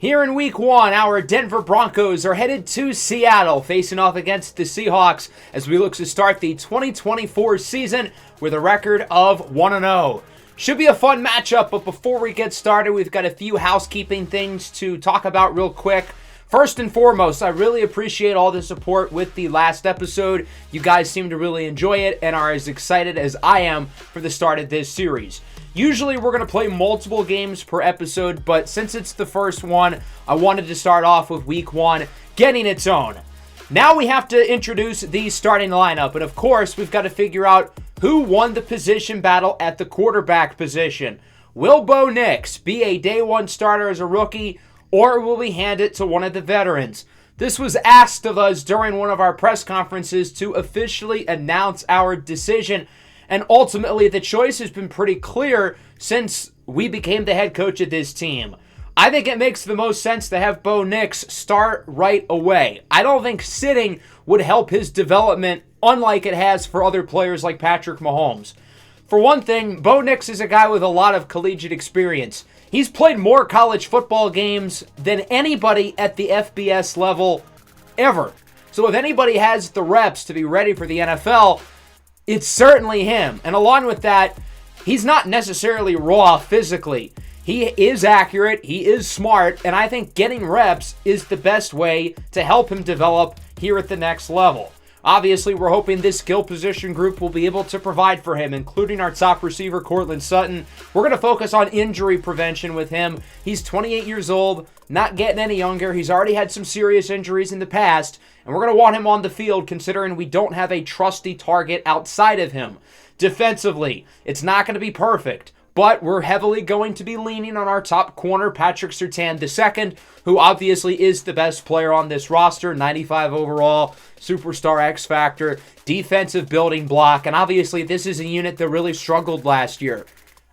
Here in week one, our Denver Broncos are headed to Seattle, facing off against the Seahawks as we look to start the 2024 season with a record of 1-0. Should be a fun matchup, but before we get started, we've got a few housekeeping things to talk about real quick. First and foremost, I really appreciate all the support with the last episode. You guys seem to really enjoy it and are as excited as I am for the start of this series. Usually we're going to play multiple games per episode, but since it's the first one, I wanted to start off with week one getting its own. Now we have to introduce the starting lineup, and of course we've got to figure out who won the position battle at the quarterback position. Will Bo Nix be a day one starter as a rookie, or will we hand it to one of the veterans? This was asked of us during one of our press conferences to officially announce our decision. And ultimately, the choice has been pretty clear since we became the head coach of this team. I think it makes the most sense to have Bo Nix start right away. I don't think sitting would help his development, unlike it has for other players like Patrick Mahomes. For one thing, Bo Nix is a guy with a lot of collegiate experience. He's played more college football games than anybody at the FBS level ever. So if anybody has the reps to be ready for the NFL, it's certainly him. And along with that, he's not necessarily raw physically. He is accurate, he is smart, and I think getting reps is the best way to help him develop here at the next level. Obviously, we're hoping this skill position group will be able to provide for him, including our top receiver, Courtland Sutton. We're going to focus on injury prevention with him. He's 28 years old, not getting any younger. He's already had some serious injuries in the past, and we're going to want him on the field considering we don't have a trusty target outside of him. Defensively, it's not going to be perfect, but we're heavily going to be leaning on our top corner, Patrick Surtain II, who obviously is the best player on this roster, 95 overall, superstar X Factor, defensive building block, and obviously this is a unit that really struggled last year.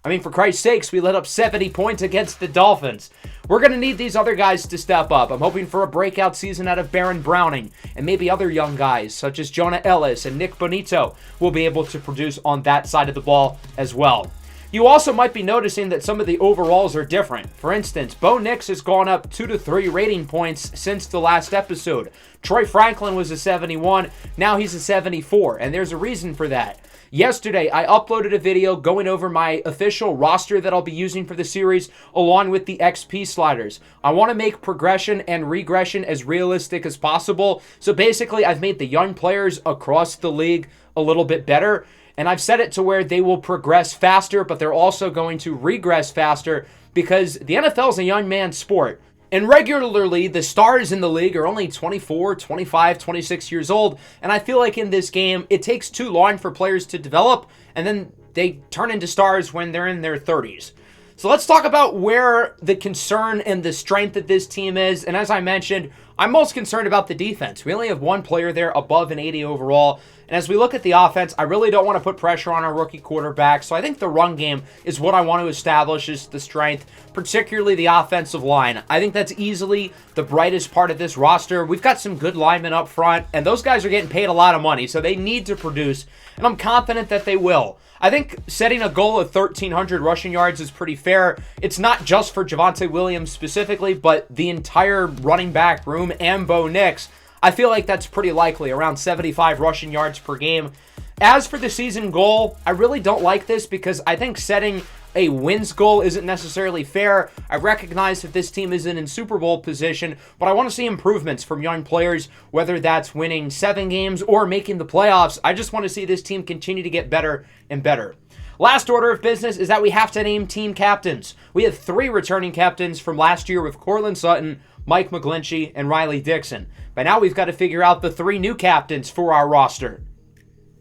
I mean, for Christ's sakes, we let up 70 points against the Dolphins. We're going to need these other guys to step up. I'm hoping for a breakout season out of Baron Browning, and maybe other young guys such as Jonah Ellis and Nick Bonito will be able to produce on that side of the ball as well. You also might be noticing that some of the overalls are different. For instance, Bo Nix has gone up 2 to 3 rating points since the last episode. Troy Franklin was a 71, now he's a 74, and there's a reason for that. Yesterday, I uploaded a video going over my official roster that I'll be using for the series, along with the XP sliders. I want to make progression and regression as realistic as possible, so basically I've made the young players across the league a little bit better, and I've set it to where they will progress faster, but they're also going to regress faster because the NFL is a young man's sport. And regularly, the stars in the league are only 24, 25, 26 years old. And I feel like in this game, it takes too long for players to develop, and then they turn into stars when they're in their 30s. So let's talk about where the concern and the strength of this team is. And as I mentioned, I'm most concerned about the defense. We only have one player there above an 80 overall. And as we look at the offense, I really don't want to put pressure on our rookie quarterback. So I think the run game is what I want to establish as the strength, particularly the offensive line. I think that's easily the brightest part of this roster. We've got some good linemen up front, and those guys are getting paid a lot of money, so they need to produce, and I'm confident that they will. I think setting a goal of 1,300 rushing yards is pretty fair. It's not just for Javonte Williams specifically, but the entire running back room and Bo Nix. I feel like that's pretty likely, around 75 rushing yards per game. As for the season goal, I really don't like this because I think setting a wins goal isn't necessarily fair. I recognize that this team isn't in Super Bowl position, but I want to see improvements from young players, whether that's winning 7 games or making the playoffs. I just want to see this team continue to get better and better. Last order of business is that we have to name team captains. We have 3 returning captains from last year with Courtland Sutton, Mike McGlinchey, and Riley Dixon. But now we've got to figure out the 3 new captains for our roster.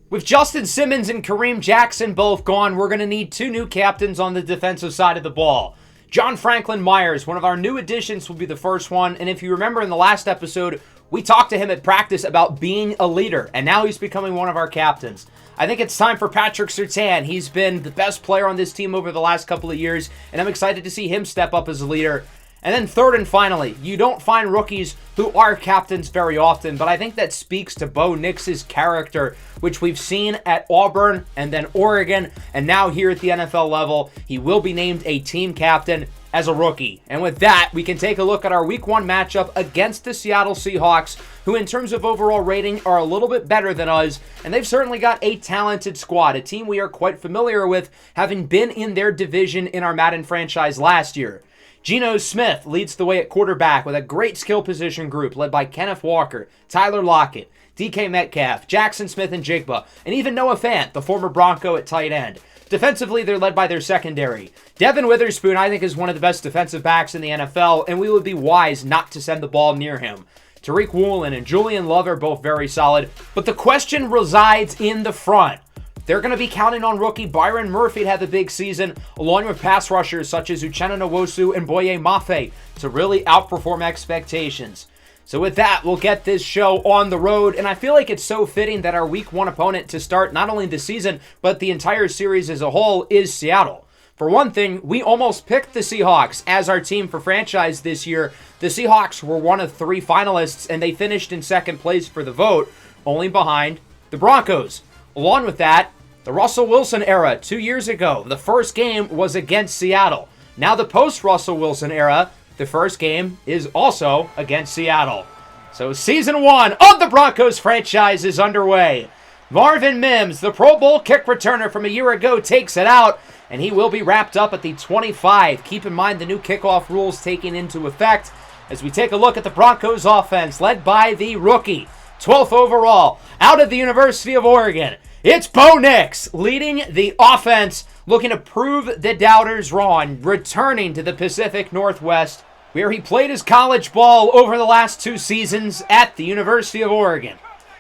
With Justin Simmons and Kareem Jackson both gone, we're going to need 2 new captains on the defensive side of the ball. John Franklin Myers, one of our new additions, will be the first one. And if you remember in the last episode, we talked to him at practice about being a leader, and now he's becoming one of our captains. I think it's time for Patrick Surtain. He's been the best player on this team over the last couple of years, and I'm excited to see him step up as a leader. And then third and finally, you don't find rookies who are captains very often, but I think that speaks to Bo Nix's character, which we've seen at Auburn and then Oregon, and now here at the NFL level. He will be named a team captain, as a rookie. And with that, we can take a look at our Week 1 matchup against the Seattle Seahawks, who in terms of overall rating are a little bit better than us, and they've certainly got a talented squad, a team we are quite familiar with, having been in their division in our Madden franchise last year. Geno Smith leads the way at quarterback with a great skill position group led by Kenneth Walker, Tyler Lockett, DK Metcalf, Jackson Smith-Njigba, and even Noah Fant, the former Bronco, at tight end. Defensively, they're led by their secondary. Devin Witherspoon, I think, is one of the best defensive backs in the NFL, and we would be wise not to send the ball near him. Tariq Woolen and Julian Love are both very solid, but the question resides in the front. They're going to be counting on rookie Byron Murphy to have a big season, along with pass rushers such as Uchenna Nwosu and Boye Mafe to really outperform expectations. So with that, we'll get this show on the road, and I feel like it's so fitting that our Week 1 opponent to start not only the season, but the entire series as a whole is Seattle. For one thing, we almost picked the Seahawks as our team for franchise this year. The Seahawks were one of 3 finalists, and they finished in second place for the vote, only behind the Broncos. Along with that, the Russell Wilson era 2 years ago, the first game was against Seattle. Now the post-Russell Wilson era, the first game is also against Seattle. So season 1 of the Broncos franchise is underway. Marvin Mims, the Pro Bowl kick returner from a year ago, takes it out, and he will be wrapped up at the 25. Keep in mind the new kickoff rules taking into effect as we take a look at the Broncos offense led by the rookie, 12th overall, out of the University of Oregon. It's Bo Nix leading the offense, looking to prove the doubters wrong, returning to the Pacific Northwest, where he played his college ball over the last 2 seasons at the University of Oregon.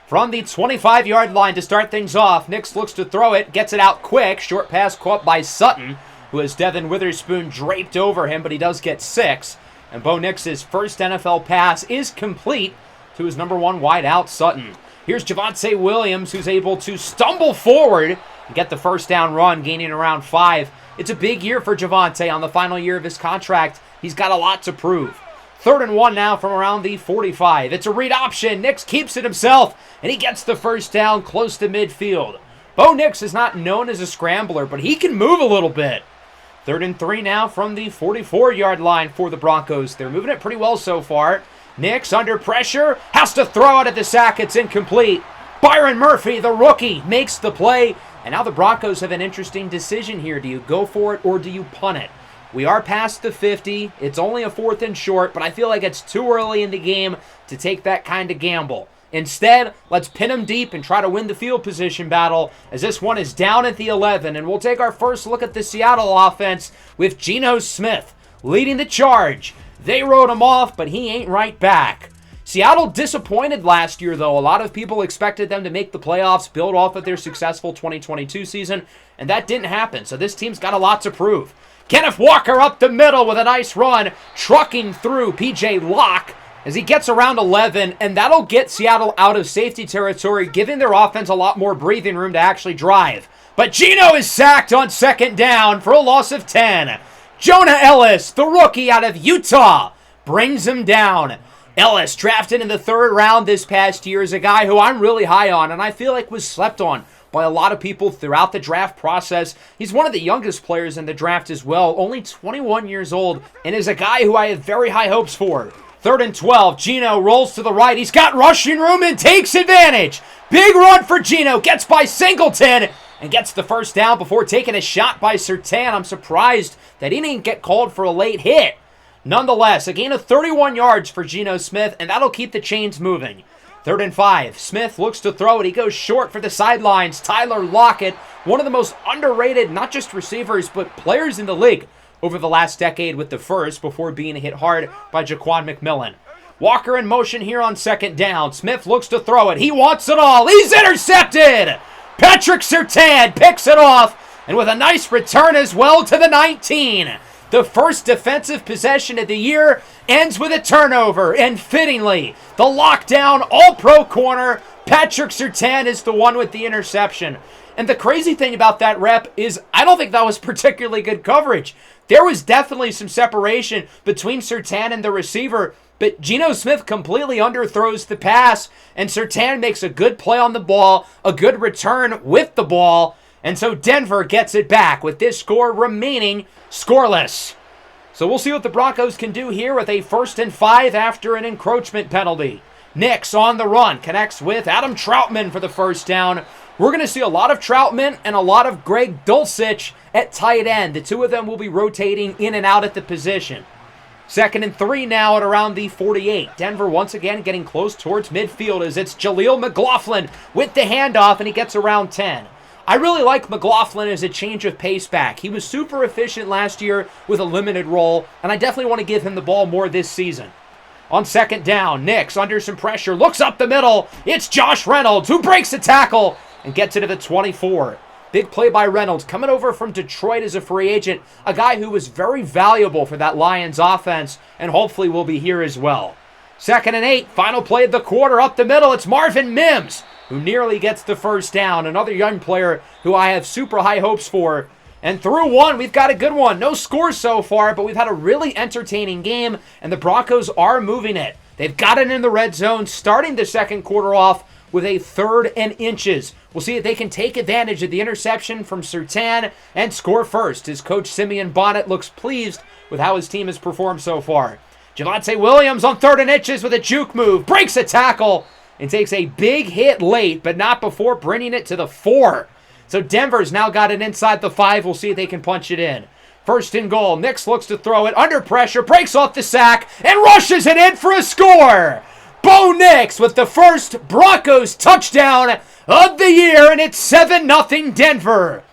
From the 25-yard line to start things off, Nix looks to throw it, gets it out quick, short pass caught by Sutton, who has Devin Witherspoon draped over him, but he does get 6. And Bo Nix's first NFL pass is complete to his number 1 wideout, Sutton. Here's Javonte Williams, who's able to stumble forward and get the first down run, gaining around 5. It's a big year for Javonte on the final year of his contract. He's got a lot to prove. 3rd and 1 now from around the 45. It's a read option. Nix keeps it himself, and he gets the first down close to midfield. Bo Nix is not known as a scrambler, but he can move a little bit. 3rd and 3 now from the 44-yard line for the Broncos. They're moving it pretty well so far. Nix under pressure, has to throw it at the sack. It's incomplete. Byron Murphy, the rookie, makes the play. And now the Broncos have an interesting decision here. Do you go for it or do you punt it? We are past the 50. It's only a 4th and short, but I feel like it's too early in the game to take that kind of gamble. Instead, let's pin them deep and try to win the field position battle as this one is down at the 11. And we'll take our first look at the Seattle offense with Geno Smith leading the charge. They wrote him off, but he ain't right back. Seattle disappointed last year, though. A lot of people expected them to make the playoffs, build off of their successful 2022 season, and that didn't happen. So this team's got a lot to prove. Kenneth Walker up the middle with a nice run, trucking through P.J. Locke as he gets around 11, and that'll get Seattle out of safety territory, giving their offense a lot more breathing room to actually drive. But Geno is sacked on 2nd down for a loss of 10. Jonah Ellis, the rookie out of Utah, brings him down. Ellis, drafted in the 3rd round this past year, is a guy who I'm really high on, and I feel like was slept on by a lot of people throughout the draft process. He's one of the youngest players in the draft as well, only 21 years old, and is a guy who I have very high hopes for. 3rd and 12, Geno rolls to the right. He's got rushing room and takes advantage. Big run for Geno, gets by Singleton, and gets the first down before taking a shot by Surtain. I'm surprised that he didn't get called for a late hit. Nonetheless, a gain of 31 yards for Geno Smith, and that'll keep the chains moving. 3rd and 5. Smith looks to throw it. He goes short for the sidelines. Tyler Lockett, one of the most underrated, not just receivers, but players in the league over the last decade with the first before being hit hard by Jaquan McMillan. Walker in motion here on 2nd down. Smith looks to throw it. He wants it all. He's intercepted! Patrick Surtain picks it off, and with a nice return as well to the 19. The first defensive possession of the year ends with a turnover, and fittingly, the lockdown all-pro corner, Patrick Surtain, is the one with the interception. And the crazy thing about that rep is I don't think that was particularly good coverage. There was definitely some separation between Surtain and the receiver, but Geno Smith completely underthrows the pass, and Surtain makes a good play on the ball, a good return with the ball, and so Denver gets it back with this score remaining scoreless. So we'll see what the Broncos can do here with a 1st and 5 after an encroachment penalty. Nix on the run, connects with Adam Troutman for the first down. We're going to see a lot of Troutman and a lot of Greg Dulcich at tight end. The two of them will be rotating in and out at the position. 2nd and 3 now at around the 48. Denver once again getting close towards midfield as it's Jaleel McLaughlin with the handoff, and he gets around 10. I really like McLaughlin as a change of pace back. He was super efficient last year with a limited role, and I definitely want to give him the ball more this season. On 2nd down, Nix under some pressure, looks up the middle. It's Josh Reynolds who breaks the tackle and gets it to the 24. Big play by Reynolds, coming over from Detroit as a free agent, a guy who was very valuable for that Lions offense and hopefully will be here as well. 2nd and 8, final play of the quarter, up the middle. It's Marvin Mims who nearly gets the first down. Another young player who I have super high hopes for. And through one, we've got a good one. No scores so far, but we've had a really entertaining game, and the Broncos are moving it. They've got it in the red zone, starting the second quarter off with a 3rd and inches. We'll see if they can take advantage of the interception from Surtain and score first. His coach Simeon Bonnet looks pleased with how his team has performed so far. Javonte Williams on 3rd and inches with a juke move, breaks a tackle, and takes a big hit late, but not before bringing it to the 4. So Denver's now got it inside the 5. We'll see if they can punch it in. 1st and goal. Nix looks to throw it under pressure, breaks off the sack, and rushes it in for a score. Bo Nix with the first Broncos touchdown of the year, and it's 7-0 Denver.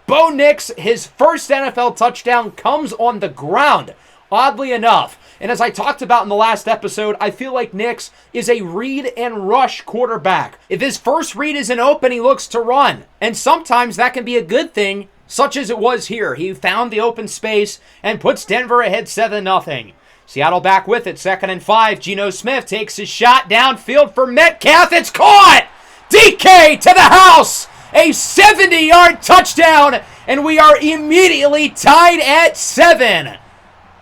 Bo Nix, his first NFL touchdown comes on the ground, oddly enough. And as I talked about in the last episode, I feel like Nix is a read and rush quarterback. If his first read isn't open, he looks to run. And sometimes that can be a good thing, such as it was here. He found the open space and puts Denver ahead 7-0. Seattle back with it, 2nd and 5. Geno Smith takes his shot downfield for Metcalf. It's caught! DK to the house! A 70-yard touchdown, and we are immediately tied at 7.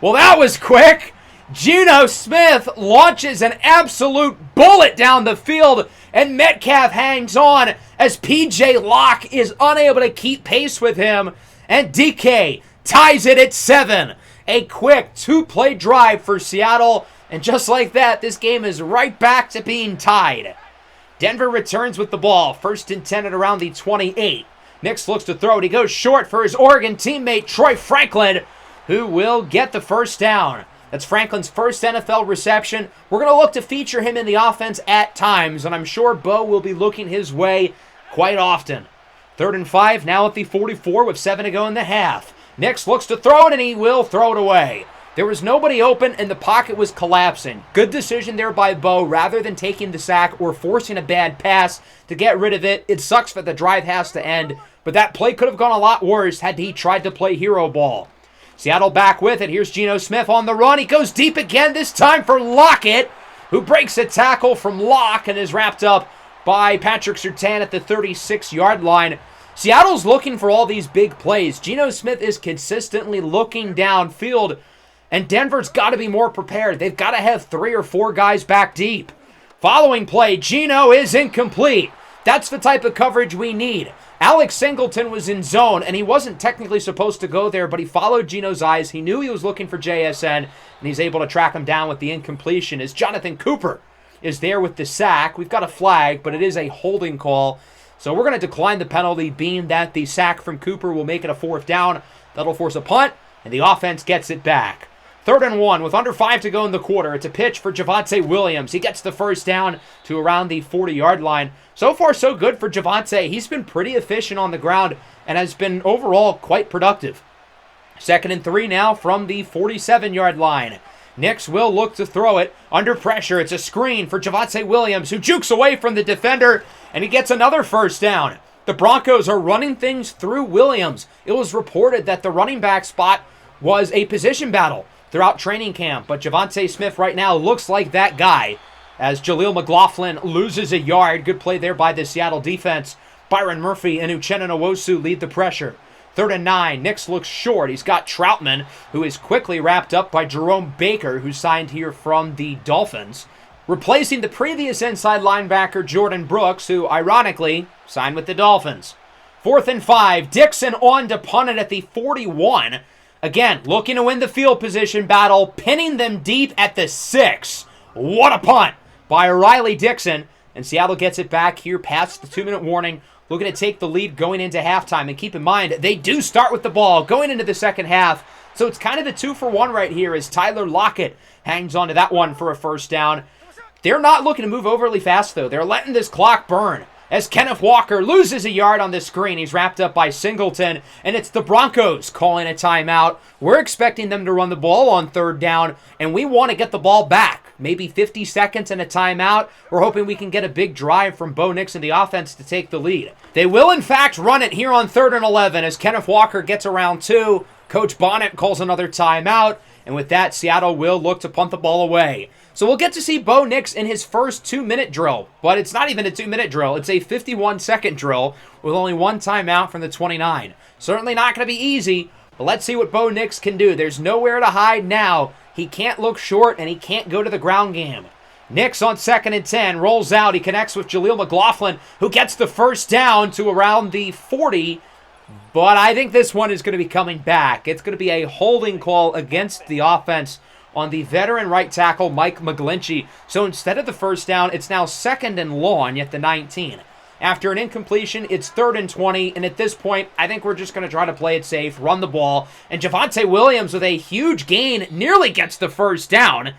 Well, that was quick. Geno Smith launches an absolute bullet down the field, and Metcalf hangs on as P.J. Locke is unable to keep pace with him, and DK ties it at 7. A quick 2-play drive for Seattle, and just like that, this game is right back to being tied. Denver returns with the ball, 1st and 10 at around the 28. Nix looks to throw it. He goes short for his Oregon teammate, Troy Franklin, who will get the first down. That's Franklin's first NFL reception. We're going to look to feature him in the offense at times, and I'm sure Bo will be looking his way quite often. 3rd and 5, now at the 44 with 7 to go in the half. Nix looks to throw it, and he will throw it away. There was nobody open, and the pocket was collapsing. Good decision there by Bo. Rather than taking the sack or forcing a bad pass to get rid of it, it sucks that the drive has to end, but that play could have gone a lot worse had he tried to play hero ball. Seattle back with it. Here's Geno Smith on the run. He goes deep again, this time for Lockett, who breaks a tackle from Locke and is wrapped up by Patrick Surtain at the 36-yard line. Seattle's looking for all these big plays. Geno Smith is consistently looking downfield, and Denver's got to be more prepared. They've got to have 3 or 4 guys back deep. Following play, Geno is incomplete. That's the type of coverage we need. Alex Singleton was in zone, and he wasn't technically supposed to go there, but he followed Geno's eyes. He knew he was looking for JSN, and he's able to track him down with the incompletion as Jonathan Cooper is there with the sack. We've got a flag, but it is a holding call. So we're going to decline the penalty, being that the sack from Cooper will make it a 4th down. That'll force a punt, and the offense gets it back. 3rd and 1 with under 5 to go in the quarter. It's a pitch for Javonte Williams. He gets the first down to around the 40-yard line. So far, so good for Javonte. He's been pretty efficient on the ground and has been overall quite productive. 2nd and 3 now from the 47-yard line. Nix will look to throw it under pressure. It's a screen for Javonte Williams, who jukes away from the defender, and he gets another first down. The Broncos are running things through Williams. It was reported that the running back spot was a position battle throughout training camp, but Javonte Smith right now looks like that guy as Jaleel McLaughlin loses a yard. Good play there by the Seattle defense. Byron Murphy and Uchenna Nwosu lead the pressure. 3rd and 9. Nix looks short. He's got Troutman, who is quickly wrapped up by Jerome Baker, who signed here from the Dolphins, replacing the previous inside linebacker Jordan Brooks, who ironically signed with the Dolphins. 4th and 5. Dixon on to punt it at the 41. Again, looking to win the field position battle, pinning them deep at the 6. What a punt by Riley Dixon. And Seattle gets it back here past the 2-minute warning, looking to take the lead going into halftime. And keep in mind, they do start with the ball going into the second half. So it's kind of the 2-for-1 right here as Tyler Lockett hangs on to that one for a first down. They're not looking to move overly fast, though. They're letting this clock burn as Kenneth Walker loses a yard on the screen. He's wrapped up by Singleton, and it's the Broncos calling a timeout. We're expecting them to run the ball on third down, and we want to get the ball back. Maybe 50 seconds and a timeout. We're hoping we can get a big drive from Bo Nix and the offense to take the lead. They will, in fact, run it here on 3rd and 11 as Kenneth Walker gets around 2. Coach Bonnet calls another timeout, and with that, Seattle will look to punt the ball away. So we'll get to see Bo Nix in his first 2-minute drill, but it's not even a 2-minute drill. It's a 51-second drill with only one timeout from the 29. Certainly not going to be easy, but let's see what Bo Nix can do. There's nowhere to hide now. He can't look short, and he can't go to the ground game. Nix on 2nd and 10, rolls out. He connects with Jaleel McLaughlin, who gets the first down to around the 40, but I think this one is going to be coming back. It's going to be a holding call against the offense on the veteran right tackle, Mike McGlinchey. So instead of the first down, it's now 2nd and long at the 19. After an incompletion, it's 3rd and 20, and at this point, I think we're just going to try to play it safe, run the ball, and Javonte Williams with a huge gain nearly gets the first down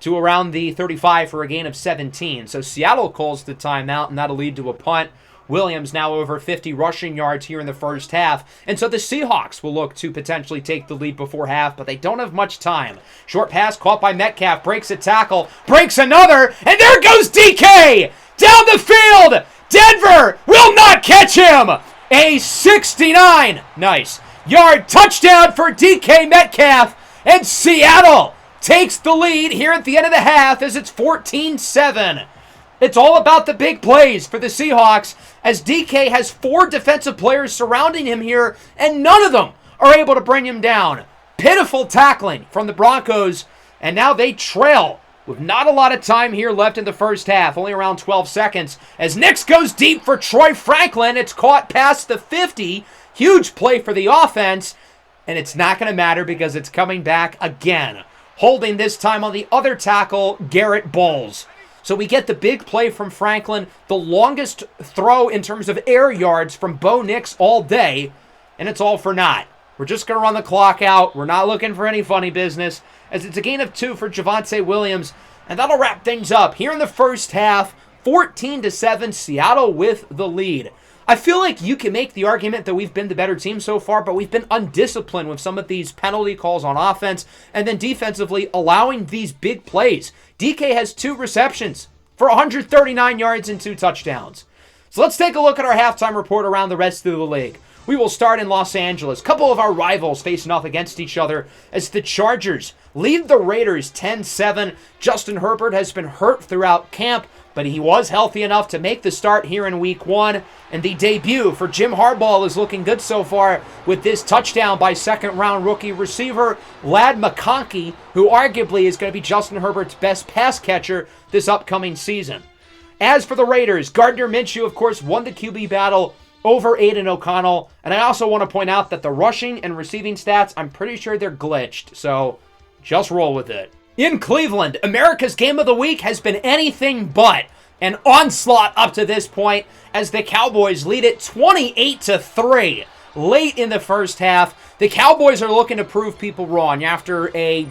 to around the 35 for a gain of 17. So Seattle calls the timeout, and that'll lead to a punt. Williams now over 50 rushing yards here in the first half. And so the Seahawks will look to potentially take the lead before half, but they don't have much time. Short pass caught by Metcalf, breaks a tackle, breaks another, and there goes DK! Down the field! Denver will not catch him! A 69, nice, yard touchdown for DK Metcalf, and Seattle takes the lead here at the end of the half as it's 14-7. It's all about the big plays for the Seahawks as DK has 4 defensive players surrounding him here, and none of them are able to bring him down. Pitiful tackling from the Broncos, and now they trail with not a lot of time here left in the first half, only around 12 seconds. As Nix goes deep for Troy Franklin, it's caught past the 50. Huge play for the offense, and it's not going to matter because it's coming back again. Holding this time on the other tackle, Garrett Bowles. So we get the big play from Franklin, the longest throw in terms of air yards from Bo Nix all day, and it's all for naught. We're just going to run the clock out. We're not looking for any funny business, as it's a gain of 2 for Javonte Williams, and that'll wrap things up here in the first half. 14-7, Seattle with the lead. I feel like you can make the argument that we've been the better team so far, but we've been undisciplined with some of these penalty calls on offense, and then defensively allowing these big plays. DK has 2 receptions for 139 yards and 2 touchdowns. So let's take a look at our halftime report around the rest of the league. We will start in Los Angeles. A couple of our rivals facing off against each other as the Chargers lead the Raiders 10-7. Justin Herbert has been hurt throughout camp, but he was healthy enough to make the start here in Week 1. And the debut for Jim Harbaugh is looking good so far with this touchdown by second-round rookie receiver Ladd McConkey, who arguably is going to be Justin Herbert's best pass catcher this upcoming season. As for the Raiders, Gardner Minshew, of course, won the QB battle over Aiden O'Connell. And I also want to point out that the rushing and receiving stats, I'm pretty sure they're glitched. So just roll with it. In Cleveland, America's Game of the Week has been anything but an onslaught up to this point as the Cowboys lead it 28-3 late in the first half. The Cowboys are looking to prove people wrong after a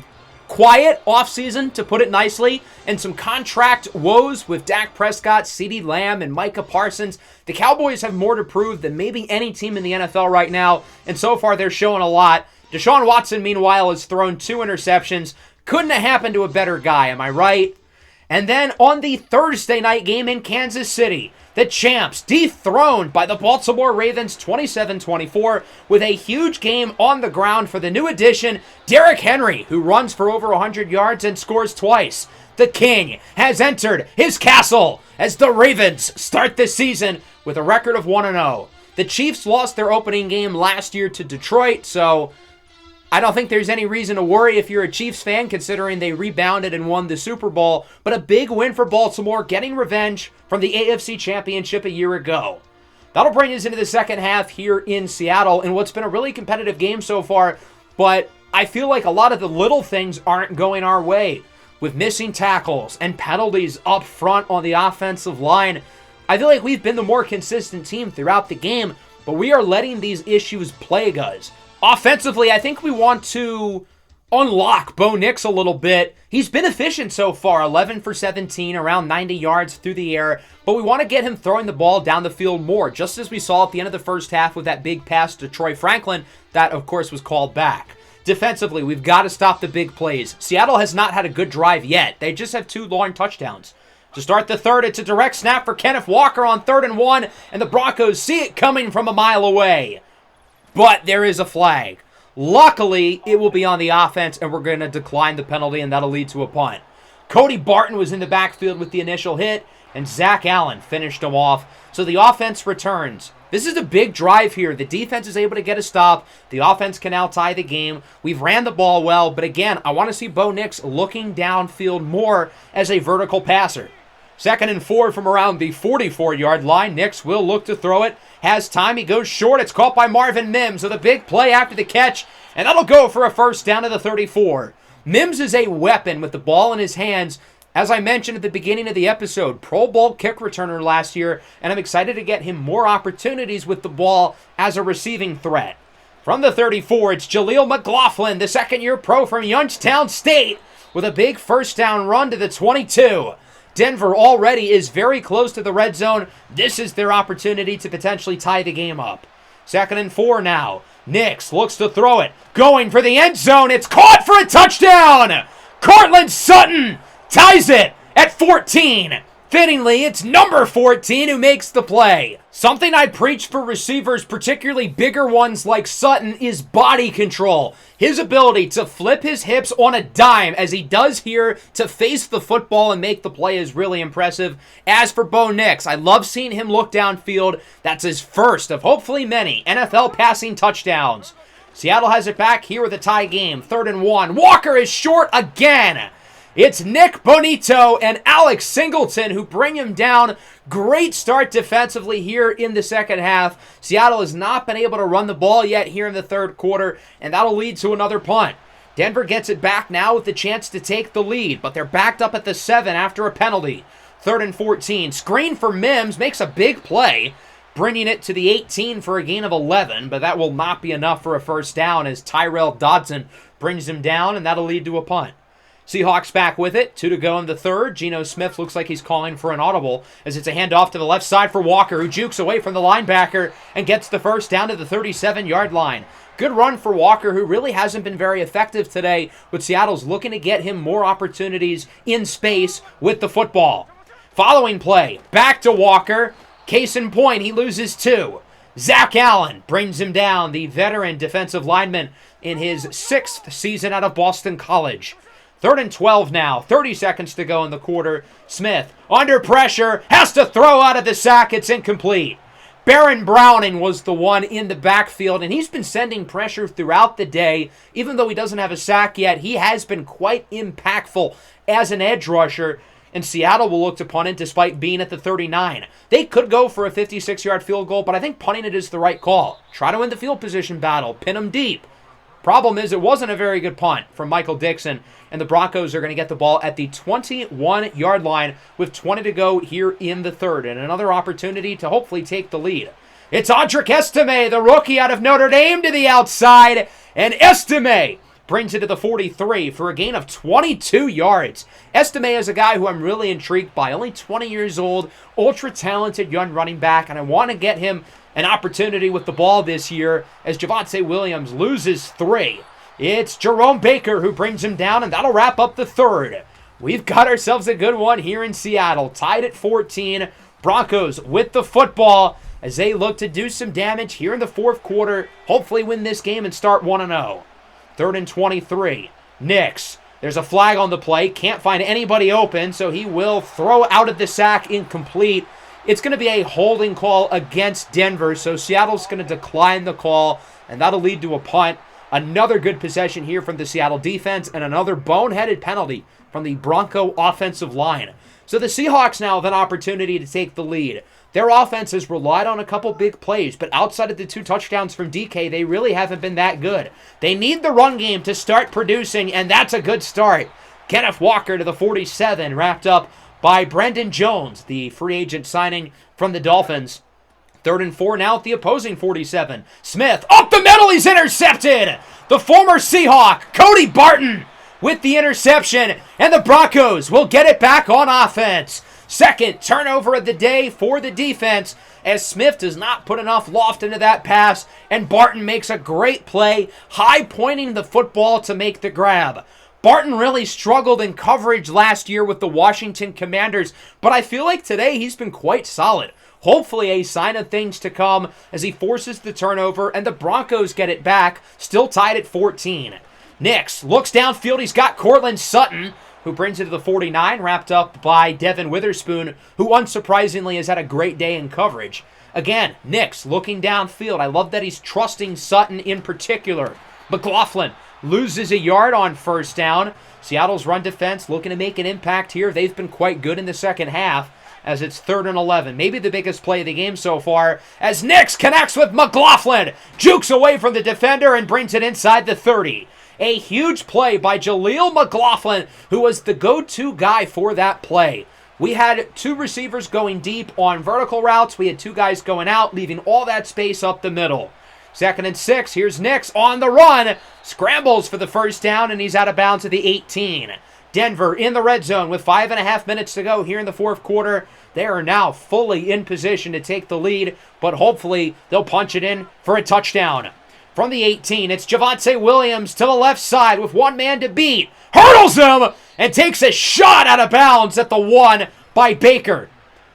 quiet offseason, to put it nicely, and some contract woes with Dak Prescott, CeeDee Lamb, and Micah Parsons. The Cowboys have more to prove than maybe any team in the NFL right now, and so far they're showing a lot. Deshaun Watson, meanwhile, has thrown 2 interceptions. Couldn't have happened to a better guy, am I right? And then on the Thursday night game in Kansas City, the champs dethroned by the Baltimore Ravens 27-24 with a huge game on the ground for the new addition, Derrick Henry, who runs for over 100 yards and scores twice. The King has entered his castle as the Ravens start this season with a record of 1-0. The Chiefs lost their opening game last year to Detroit, so I don't think there's any reason to worry if you're a Chiefs fan, considering they rebounded and won the Super Bowl. But a big win for Baltimore, getting revenge from the AFC Championship a year ago. That'll bring us into the second half here in Seattle in what's been a really competitive game so far. but I feel like a lot of the little things aren't going our way. With missing tackles and penalties up front on the offensive line, I feel like we've been the more consistent team throughout the game, but we are letting these issues plague us. Offensively, I think we want to unlock Bo Nix a little bit. He's been efficient so far, 11 for 17, around 90 yards through the air, but we want to get him throwing the ball down the field more, just as we saw at the end of the first half with that big pass to Troy Franklin that, of course, was called back. Defensively, we've got to stop the big plays. Seattle has not had a good drive yet. They just have 2 long touchdowns. To start the third, it's a direct snap for Kenneth Walker on 3rd and 1, and the Broncos see it coming from a mile away. But there is a flag. Luckily, it will be on the offense, and we're going to decline the penalty, and that'll lead to a punt. Cody Barton was in the backfield with the initial hit, and Zach Allen finished him off. So the offense returns. This is a big drive here. The defense is able to get a stop. The offense can now tie the game. We've ran the ball well, but again, I want to see Bo Nix looking downfield more as a vertical passer. 2nd and 4 from around the 44-yard line. Nix will look to throw it. Has time. He goes short. It's caught by Marvin Mims with a big play after the catch, and that'll go for a first down to the 34. Mims is a weapon with the ball in his hands. As I mentioned at the beginning of the episode, Pro Bowl kick returner last year, and I'm excited to get him more opportunities with the ball as a receiving threat. From the 34, it's Jaleel McLaughlin, the second-year pro from Youngstown State, with a big first down run to the 22. Denver already is very close to the red zone. This is their opportunity to potentially tie the game up. 2nd and 4 now. Nix looks to throw it. Going for the end zone. It's caught for a touchdown! Cortland Sutton ties it at 14. Fittingly, it's number 14 who makes the play. Something I preach for receivers, particularly bigger ones like Sutton, is body control. His ability to flip his hips on a dime, as he does here, to face the football and make the play is really impressive. As for Bo Nix, I love seeing him look downfield. That's his first of hopefully many NFL passing touchdowns. Seattle has it back here with a tie game. 3rd and 1. Walker is short again. It's Nick Bonito and Alex Singleton who bring him down. Great start defensively here in the second half. Seattle has not been able to run the ball yet here in the third quarter, and that'll lead to another punt. Denver gets it back now with the chance to take the lead, but they're backed up at the 7 after a penalty. 3rd and 14. Screen for Mims, makes a big play, bringing it to the 18 for a gain of 11, but that will not be enough for a first down as Tyrell Dodson brings him down, and that'll lead to a punt. Seahawks back with it. 2 to go in the third. Geno Smith looks like he's calling for an audible as it's a handoff to the left side for Walker, who jukes away from the linebacker and gets the first down to the 37-yard line. Good run for Walker, who really hasn't been very effective today, but Seattle's looking to get him more opportunities in space with the football. Following play, back to Walker. Case in point, he loses 2. Zach Allen brings him down, the veteran defensive lineman in his 6th season out of Boston College. 3rd and 12 now. 30 seconds to go in the quarter. Smith, under pressure, has to throw out of the sack. It's incomplete. Baron Browning was the one in the backfield, and he's been sending pressure throughout the day. Even though he doesn't have a sack yet, he has been quite impactful as an edge rusher, and Seattle will look to punt it despite being at the 39. They could go for a 56-yard field goal, but I think punting it is the right call. Try to win the field position battle. Pin them deep. Problem is, it wasn't a very good punt from Michael Dixon, and the Broncos are going to get the ball at the 21-yard line with 20 to go here in the third, and another opportunity to hopefully take the lead. It's Audric Estime, the rookie out of Notre Dame, to the outside, and Estime brings it to the 43 for a gain of 22 yards. Estime is a guy who I'm really intrigued by, only 20 years old, ultra-talented young running back, and I want to get him an opportunity with the ball this year as Javonte Williams loses 3. It's Jerome Baker who brings him down, and that'll wrap up the third. We've got ourselves a good one here in Seattle, tied at 14. Broncos with the football as they look to do some damage here in the fourth quarter, hopefully win this game and start 1-0. 3rd and 23. Nix. There's a flag on the play. Can't find anybody open, so he will throw out of the sack, incomplete. It's going to be a holding call against Denver, so Seattle's going to decline the call, and that'll lead to a punt. Another good possession here from the Seattle defense, and another boneheaded penalty from the Bronco offensive line. So the Seahawks now have an opportunity to take the lead. Their offense has relied on a couple big plays, but outside of the 2 touchdowns from DK, they really haven't been that good. They need the run game to start producing, and that's a good start. Kenneth Walker to the 47, wrapped up by Brendan Jones, the free agent signing from the Dolphins. 3rd and 4 now at the opposing 47. Smith, up the middle, he's intercepted! The former Seahawk, Cody Barton, with the interception, and the Broncos will get it back on offense. Second turnover of the day for the defense, as Smith does not put enough loft into that pass, and Barton makes a great play, high-pointing the football to make the grab. Barton really struggled in coverage last year with the Washington Commanders, but I feel like today he's been quite solid. Hopefully a sign of things to come as he forces the turnover, and the Broncos get it back, still tied at 14. Nix looks downfield, he's got Cortland Sutton, who brings it to the 49, wrapped up by Devin Witherspoon, who unsurprisingly has had a great day in coverage. Again, Nix looking downfield. I love that he's trusting Sutton in particular. McLaughlin loses a yard on first down. Seattle's run defense looking to make an impact here. They've been quite good in the second half, as it's 3rd and 11. Maybe the biggest play of the game so far, as Nix connects with McLaughlin, jukes away from the defender and brings it inside the 30. A huge play by Jaleel McLaughlin, who was the go-to guy for that play. We had 2 receivers going deep on vertical routes. We had 2 guys going out, leaving all that space up the middle. 2nd and 6, here's Nix on the run, scrambles for the first down, and he's out of bounds at the 18. Denver in the red zone with 5.5 minutes to go here in the 4th quarter. They are now fully in position to take the lead, but hopefully they'll punch it in for a touchdown. From the 18, it's Javonte Williams to the left side with 1 man to beat. Hurdles him and takes a shot out of bounds at the 1 by Baker.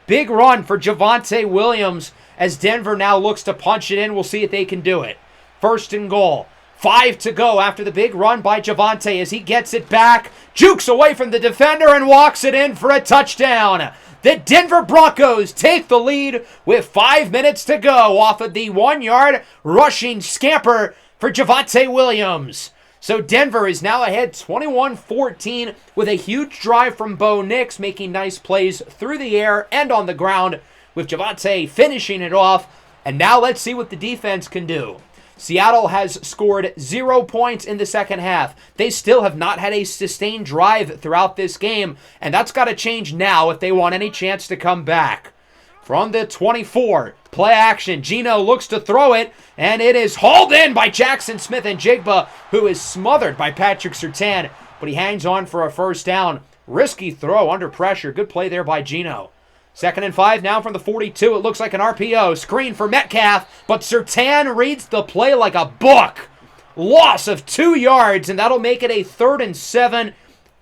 Big run for Javonte Williams as Denver now looks to punch it in. We'll see if they can do it. 1st and goal. 5 to go after the big run by Javonte as he gets it back, jukes away from the defender and walks it in for a touchdown. The Denver Broncos take the lead with 5 minutes to go off of the 1-yard rushing scamper for Javonte Williams. So Denver is now ahead 21-14 with a huge drive from Bo Nix, making nice plays through the air and on the ground, with Javonte finishing it off. And now let's see what the defense can do. Seattle has scored 0 points in the second half. They still have not had a sustained drive throughout this game, and that's got to change now if they want any chance to come back. From the 24, play action. Geno looks to throw it, and it is hauled in by Jackson Smith-Njigba, who is smothered by Patrick Surtain, but he hangs on for a first down. Risky throw under pressure. Good play there by Geno. 2nd and 5 now from the 42. It looks like an RPO. Screen for Metcalf, but Surtain reads the play like a book. Loss of 2 yards, and that'll make it a 3rd and 7.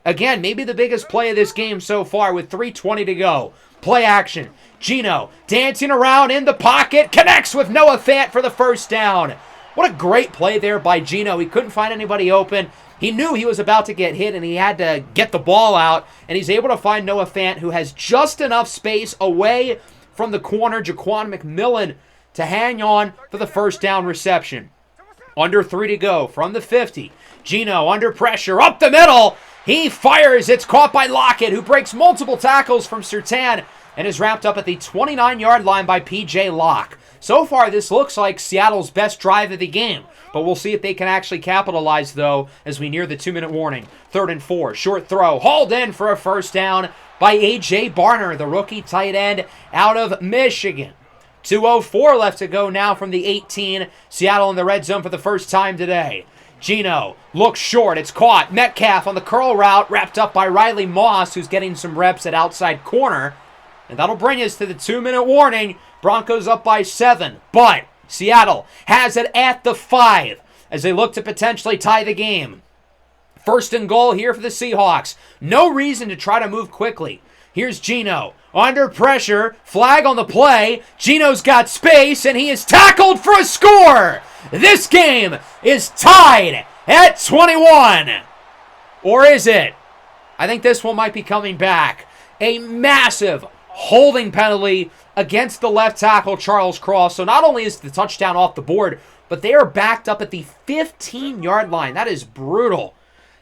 Again, maybe the biggest play of this game so far with 3:20 to go. Play action. Geno dancing around in the pocket. Connects with Noah Fant for the first down. What a great play there by Geno. He couldn't find anybody open. He knew he was about to get hit, and he had to get the ball out, and he's able to find Noah Fant, who has just enough space away from the corner, Jaquan McMillan, to hang on for the first down reception. Under 3 to go from the 50. Geno under pressure, up the middle. He fires. It's caught by Lockett, who breaks multiple tackles from Surtain and is wrapped up at the 29-yard line by P.J. Locke. So far, this looks like Seattle's best drive of the game, but we'll see if they can actually capitalize, though, as we near the 2-minute warning. 3rd and 4, short throw, hauled in for a first down by A.J. Barner, the rookie tight end out of Michigan. 2:04 left to go now from the 18. Seattle in the red zone for the first time today. Geno looks short. It's caught. Metcalf on the curl route, wrapped up by Riley Moss, who's getting some reps at outside corner. And that'll bring us to the 2-minute warning. Broncos up by 7. But Seattle has it at the 5 as they look to potentially tie the game. 1st and goal here for the Seahawks. No reason to try to move quickly. Here's Geno. Under pressure. Flag on the play. Geno's got space, and he is tackled for a score. This game is tied at 21. Or is it? I think this one might be coming back. A massive holding penalty against the left tackle, Charles Cross. So not only is the touchdown off the board, but they are backed up at the 15-yard line. That is brutal.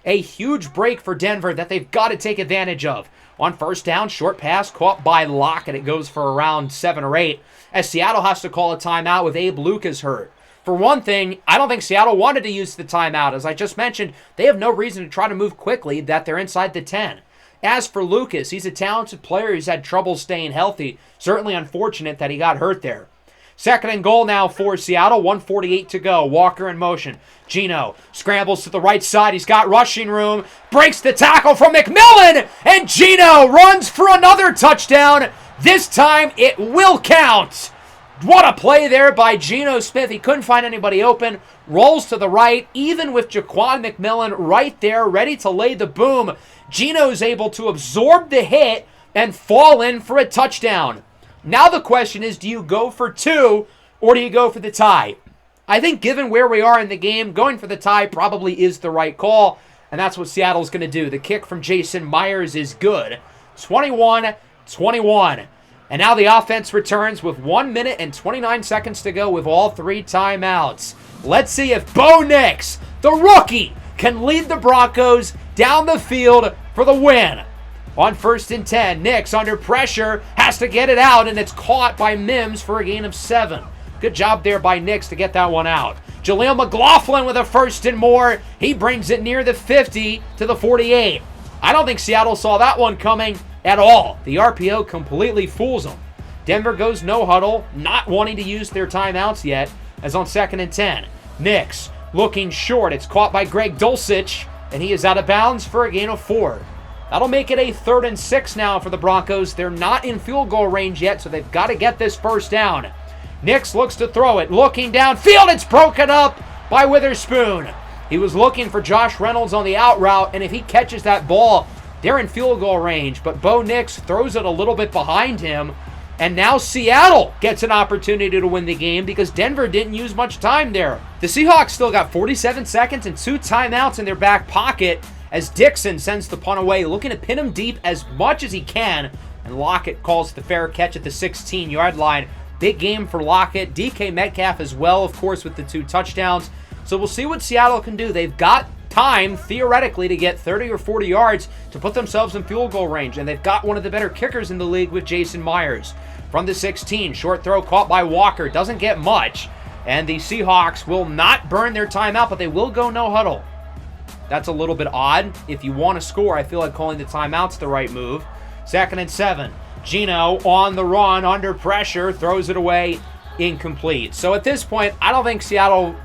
A huge break for Denver that they've got to take advantage of. On first down, short pass caught by Lockett. It goes for around 7 or 8, as Seattle has to call a timeout with Abe Lucas hurt. For one thing, I don't think Seattle wanted to use the timeout. As I just mentioned, they have no reason to try to move quickly, that they're inside the 10. As for Lucas, he's a talented player. He's had trouble staying healthy. Certainly unfortunate that he got hurt there. Second and goal now for Seattle. 1:48 to go. Walker in motion. Geno scrambles to the right side. He's got rushing room. Breaks the tackle from McMillan. And Geno runs for another touchdown. This time it will count. What a play there by Geno Smith. He couldn't find anybody open. Rolls to the right. Even with Jaquan McMillan right there ready to lay the boom, Geno's able to absorb the hit and fall in for a touchdown. Now the question is, do you go for 2 or do you go for the tie? I think given where we are in the game, going for the tie probably is the right call, and that's what Seattle's going to do. The kick from Jason Myers is good. 21-21. And now the offense returns with 1 minute and 29 seconds to go with all 3 timeouts. Let's see if Bo Nix, the rookie, can lead the Broncos down the field for the win. On first and 10, Nix under pressure has to get it out, and it's caught by Mims for a gain of 7. Good job there by Nix to get that one out. Jaleel McLaughlin with a first and more. He brings it near the 50 to the 48. I don't think Seattle saw that one coming at all. The RPO completely fools them. Denver goes no huddle, not wanting to use their timeouts yet, as on second and 10. Nix looking short. It's caught by Greg Dulcich, and he is out of bounds for a gain of 4. That'll make it a 3rd and 6 now for the Broncos. They're not in field goal range yet, so they've got to get this first down. Nix looks to throw it. Looking downfield, it's broken up by Witherspoon. He was looking for Josh Reynolds on the out route, and if he catches that ball, they're in field goal range. But Bo Nix throws it a little bit behind him, and now Seattle gets an opportunity to win the game because Denver didn't use much time there. The Seahawks still got 47 seconds and 2 timeouts in their back pocket, as Dixon sends the punt away, looking to pin him deep as much as he can, and Lockett calls the fair catch at the 16-yard line. Big game for Lockett. DK Metcalf as well, of course, with the 2 touchdowns. So we'll see what Seattle can do. They've got time, theoretically, to get 30 or 40 yards to put themselves in field goal range, and they've got one of the better kickers in the league with Jason Myers. From the 16, short throw caught by Walker. Doesn't get much, and the Seahawks will not burn their timeout, but they will go no huddle. That's a little bit odd. If you want to score, I feel like calling the timeout's the right move. Second and 7. Geno on the run, under pressure, throws it away, incomplete. So at this point, I don't think Seattle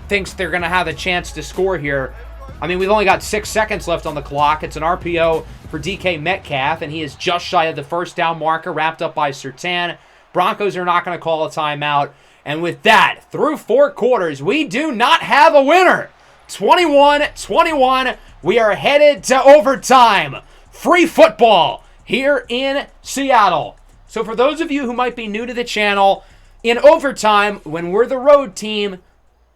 thinks they're going to have a chance to score here. I mean, we've only got 6 seconds left on the clock. It's an RPO for DK Metcalf, and he is just shy of the first down marker, wrapped up by Surtain. Broncos are not going to call a timeout. And with that, through 4 quarters, we do not have a winner. 21-21, we are headed to overtime. Free football here in Seattle. So for those of you who might be new to the channel, in overtime, when we're the road team,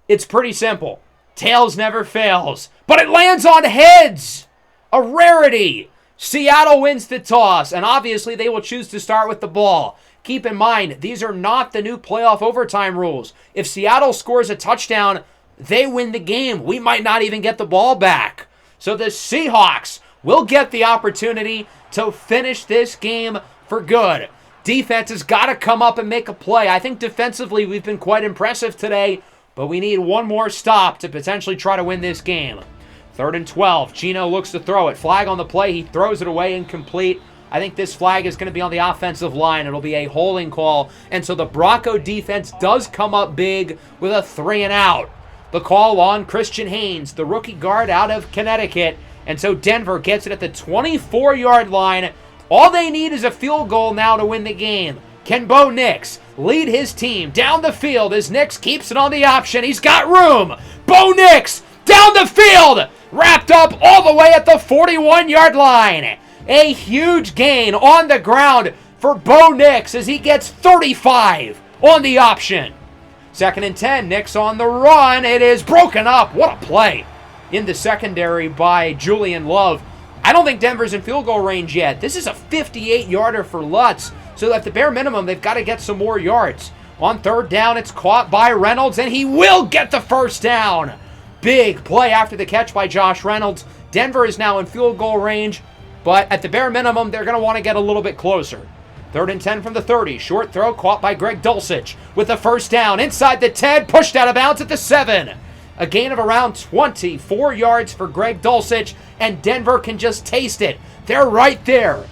it's pretty simple. Tails never fails, but it lands on heads. A rarity. Seattle wins the toss, and obviously they will choose to start with the ball. Keep in mind, these are not the new playoff overtime rules. If Seattle scores a touchdown, they win the game. We might not even get the ball back. So the Seahawks will get the opportunity to finish this game for good. Defense has got to come up and make a play. I think defensively we've been quite impressive today, but we need one more stop to potentially try to win this game. 3rd and 12. Geno looks to throw it. Flag on the play. He throws it away incomplete. I think this flag is going to be on the offensive line. It'll be a holding call. And so the Bronco defense does come up big with a 3 and out. The call on Christian Haynes, the rookie guard out of Connecticut. And so Denver gets it at the 24-yard line. All they need is a field goal now to win the game. Can Bo Nix lead his team down the field as Nix keeps it on the option? He's got room. Bo Nix down the field, wrapped up all the way at the 41-yard line. A huge gain on the ground for Bo Nix as he gets 35 on the option. 2nd and 10, Nix on the run. It is broken up. What a play in the secondary by Julian Love. I don't think Denver's in field goal range yet. This is a 58-yarder for Lutz. So at the bare minimum, they've got to get some more yards. On 3rd down, it's caught by Reynolds, and he will get the first down. Big play after the catch by Josh Reynolds. Denver is now in field goal range, but at the bare minimum, they're going to want to get a little bit closer. 3rd and 10 from the 30. Short throw caught by Greg Dulcich with the first down. Inside the 10, pushed out of bounds at the 7. A gain of around 24 yards for Greg Dulcich, and Denver can just taste it. They're right there.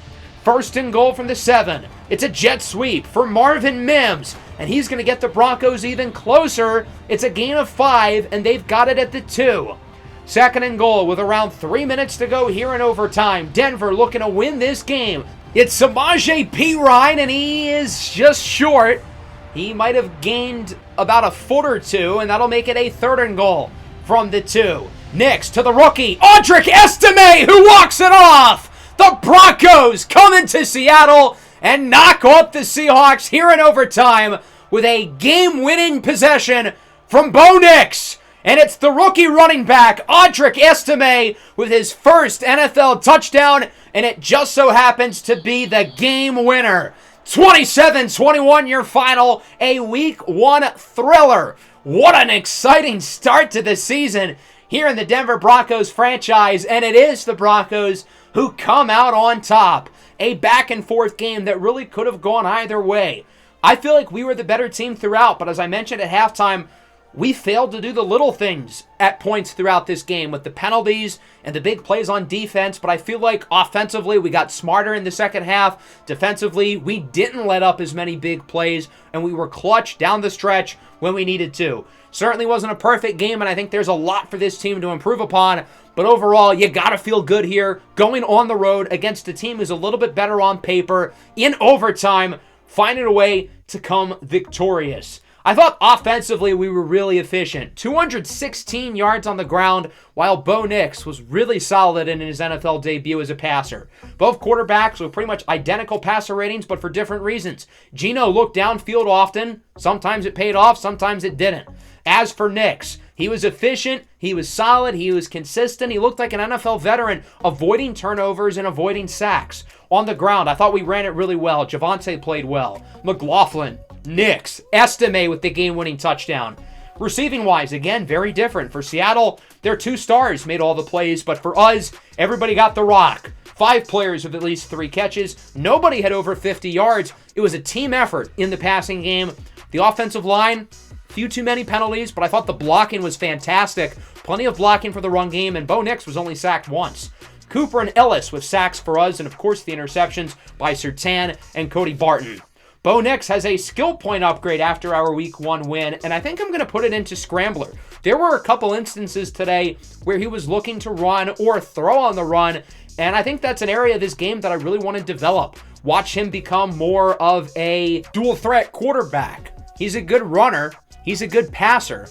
1st and goal from the 7. It's a jet sweep for Marvin Mims, and he's going to get the Broncos even closer. It's a gain of 5, and they've got it at the 2. 2nd and goal with around 3 minutes to go here in overtime. Denver looking to win this game. It's Samaje Perine, and he is just short. He might have gained about a foot or two, and that'll make it a 3rd and goal from the 2. Next to the rookie, Audric Estime, who walks it off. The Broncos come into Seattle and knock off the Seahawks here in overtime with a game-winning possession from Bo Nix. And it's the rookie running back, Audric Estime, with his first NFL touchdown, and it just so happens to be the game winner. 27-21 your final, a Week 1 thriller. What an exciting start to the season here in the Denver Broncos franchise, and it is the Broncos who come out on top. A back-and-forth game that really could have gone either way. I feel like we were the better team throughout, but as I mentioned at halftime, we failed to do the little things at points throughout this game with the penalties and the big plays on defense, but I feel like offensively we got smarter in the second half. Defensively, we didn't let up as many big plays, and we were clutch down the stretch when we needed to. Certainly wasn't a perfect game, and I think there's a lot for this team to improve upon, but overall, you got to feel good here going on the road against a team who's a little bit better on paper in overtime, finding a way to come victorious. I thought offensively we were really efficient. 216 yards on the ground, while Bo Nix was really solid in his NFL debut as a passer. Both quarterbacks with pretty much identical passer ratings, but for different reasons. Geno looked downfield often. Sometimes it paid off, sometimes it didn't. As for Nix, he was efficient, he was solid, he was consistent, he looked like an NFL veteran, avoiding turnovers and avoiding sacks. On the ground, I thought we ran it really well. Javonte played well. McLaughlin, Nix, Estime with the game-winning touchdown. Receiving-wise, again, very different. For Seattle, their 2 stars made all the plays, but for us, everybody got the rock. 5 players with at least 3 catches. Nobody had over 50 yards. It was a team effort in the passing game. The offensive line, few too many penalties, but I thought the blocking was fantastic. Plenty of blocking for the run game, and Bo Nix was only sacked once. Cooper and Ellis with sacks for us, and of course the interceptions by Surtain and Cody Barton. Bo Nix has a skill point upgrade after our Week 1 win, and I think I'm going to put it into Scrambler. There were a couple instances today where he was looking to run or throw on the run, and I think that's an area of this game that I really want to develop. Watch him become more of a dual threat quarterback. He's a good runner. He's a good passer.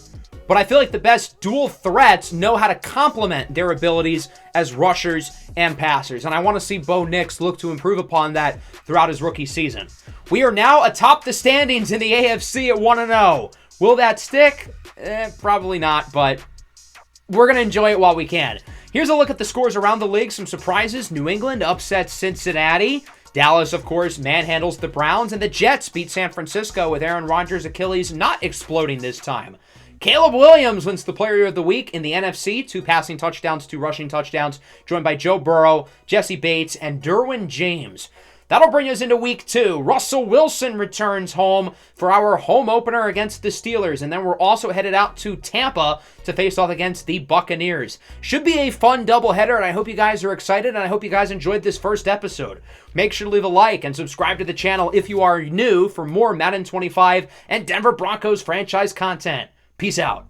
But I feel like the best dual threats know how to complement their abilities as rushers and passers. And I want to see Bo Nix look to improve upon that throughout his rookie season. We are now atop the standings in the AFC at 1-0. Will that stick? Probably not, but we're going to enjoy it while we can. Here's a look at the scores around the league. Some surprises. New England upsets Cincinnati. Dallas, of course, manhandles the Browns, and the Jets beat San Francisco with Aaron Rodgers' Achilles not exploding this time. Caleb Williams wins the Player of the Week in the NFC. 2 passing touchdowns, 2 rushing touchdowns, joined by Joe Burrow, Jesse Bates, and Derwin James. That'll bring us into Week 2. Russell Wilson returns home for our home opener against the Steelers, and then we're also headed out to Tampa to face off against the Buccaneers. Should be a fun doubleheader, and I hope you guys are excited, and I hope you guys enjoyed this first episode. Make sure to leave a like and subscribe to the channel if you are new for more Madden 25 and Denver Broncos franchise content. Peace out.